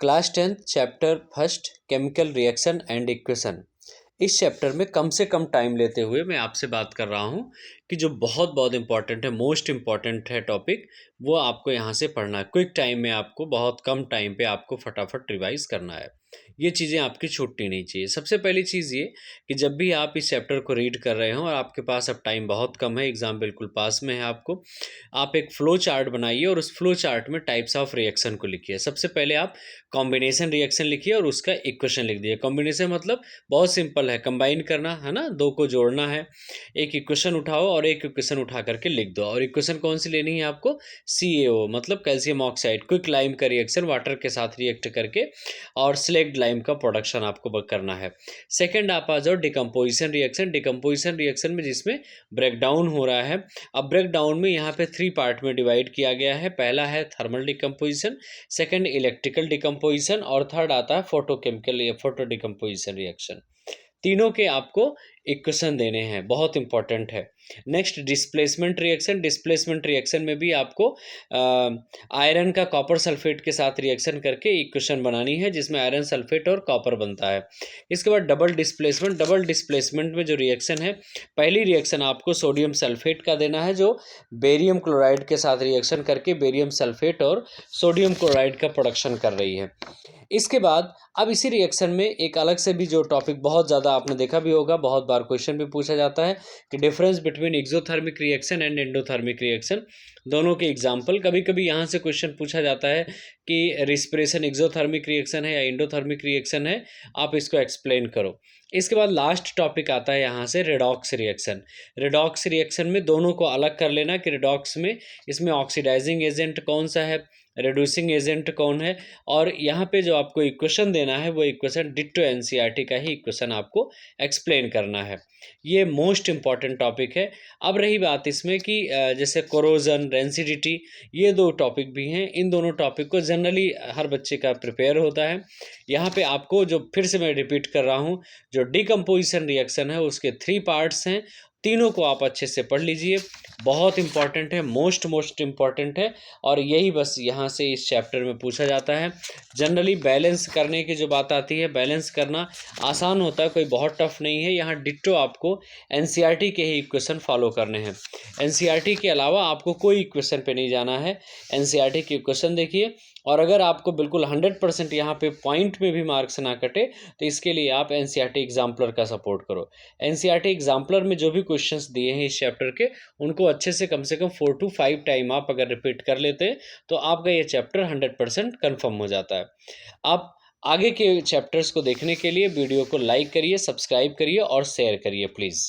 Class 10 chapter first chemical reaction and equation. इस chapter में कम से कम टाइम लेते हुए मैं आपसे बात कर रहा हूँ कि जो बहुत बहुत इंपॉर्टेंट है, मोस्ट इंपॉर्टेंट है टॉपिक, वो आपको यहाँ से पढ़ना है। क्विक टाइम में आपको, बहुत कम टाइम पे आपको फटाफट रिवाइज करना है। ये चीज़ें आपकी छूटनी नहीं चाहिए। सबसे पहली चीज़ ये कि जब भी आप इस चैप्टर को रीड कर रहे हो और आपके पास अब टाइम बहुत कम है, एग्ज़ाम बिल्कुल पास में है आपको, आप एक फ्लो चार्ट बनाइए और उस फ्लो चार्ट में टाइप्स ऑफ रिएक्शन को लिखिए। सबसे पहले आप कॉम्बिनेशन रिएक्शन लिखिए और उसका इक्वेशन लिख दिए। कॉम्बिनेशन मतलब बहुत सिंपल है, कंबाइन करना है ना, दो को जोड़ना है। एक इक्वेशन उठाओ और एक इक्वेशन उठा करके लिख दो। और इक्वेशन कौन सी लेनी है आपको? CaO मतलब कैल्शियम ऑक्साइड, क्विक लाइम का रिएक्शन वाटर के साथ रिएक्ट करके और स्लेक्ड लाइम का प्रोडक्शन आपको करना है। सेकेंड आप आ जाओ डिकम्पोजिशन रिएक्शन। डिकम्पोजिशन रिएक्शन में जिसमें ब्रेक डाउन हो रहा है। अब ब्रेक डाउन में यहाँ पे 3 पार्ट में डिवाइड किया गया है। पहला है thermal decomposition, second electrical decomposition और थर्ड आता है फोटोकेमिकल या फोटो डिकम्पोजिशन रिएक्शन। तीनों के आपको इक्वेशन देने हैं, बहुत इंपॉर्टेंट है। Next displacement reaction. Displacement reaction में भी आपको आयरन का कॉपर सल्फेट के साथ रिएक्शन करके इक्वेशन बनानी है जिसमें आयरन सल्फेट और कॉपर बनता है। इसके बाद डबल डिस्प्लेसमेंट। डबल डिस्प्लेसमेंट में जो रिएक्शन है, पहली रिएक्शन आपको सोडियम सल्फेट का देना है जो बेरियम क्लोराइड के साथ रिएक्शन करके बेरियम सल्फेट और सोडियम क्लोराइड का प्रोडक्शन कर रही है। इसके बाद अब इसी रिएक्शन में एक अलग से भी जो टॉपिक बहुत ज़्यादा आपने देखा भी होगा, बहुत बार क्वेश्चन भी पूछा जाता है कि difference between exothermic reaction and endothermic reaction, दोनों के एग्जाम्पल। कभी कभी यहाँ से क्वेश्चन पूछा जाता है कि रिस्पिरेशन एक्सोथर्मिक रिएक्शन है या एंडोथर्मिक रिएक्शन है, आप इसको एक्सप्लेन करो। इसके बाद लास्ट टॉपिक आता है यहाँ से रेडॉक्स रिएक्शन। रेडॉक्स रिएक्शन में दोनों को अलग कर लेना कि रेडॉक्स में इसमें ऑक्सीडाइजिंग एजेंट कौन सा है, रिड्यूसिंग एजेंट कौन है, और यहाँ पे जो आपको इक्वेशन देना है वो इक्वेशन डिट्टो एनसीईआरटी का ही इक्वेशन आपको एक्सप्लेन करना है। ये मोस्ट इंपॉर्टेंट टॉपिक है। अब रही बात इसमें कि जैसे कोरोजन, रेंसिडिटी, ये दो टॉपिक भी हैं। इन दोनों टॉपिक को जनरली हर बच्चे का प्रिपेयर होता है। यहाँ पे आपको जो फिर से मैं रिपीट कर रहा हूँ, जो डिकम्पोजिशन रिएक्शन है उसके 3 पार्ट्स हैं, तीनों को आप अच्छे से पढ़ लीजिए। बहुत इंपॉर्टेंट है, मोस्ट इंपॉर्टेंट है और यही बस यहाँ से इस चैप्टर में पूछा जाता है। जनरली बैलेंस करने की जो बात आती है, बैलेंस करना आसान होता है, कोई बहुत टफ नहीं है। यहाँ डिट्टो आपको एनसीईआरटी के ही इक्वेशन फॉलो करने हैं। एनसीईआरटी के अलावा आपको कोई इक्वेशन पे नहीं जाना है। एनसीईआरटी के इक्वेशन देखिए, और अगर आपको बिल्कुल 100% यहाँ पे पॉइंट में भी मार्क्स ना कटे तो इसके लिए आप एनसीईआरटी एग्जाम्पलर का सपोर्ट करो। एनसीईआरटी एग्जाम्पलर में जो भी क्वेश्चंस दिए हैं इस चैप्टर के, उनको अच्छे से कम 4 to 5 टाइम आप अगर रिपीट कर लेते हैं तो आपका ये चैप्टर 100% कन्फर्म हो जाता है। आप आगे के चैप्टर्स को देखने के लिए वीडियो को लाइक करिए, सब्सक्राइब करिए और शेयर करिए प्लीज़।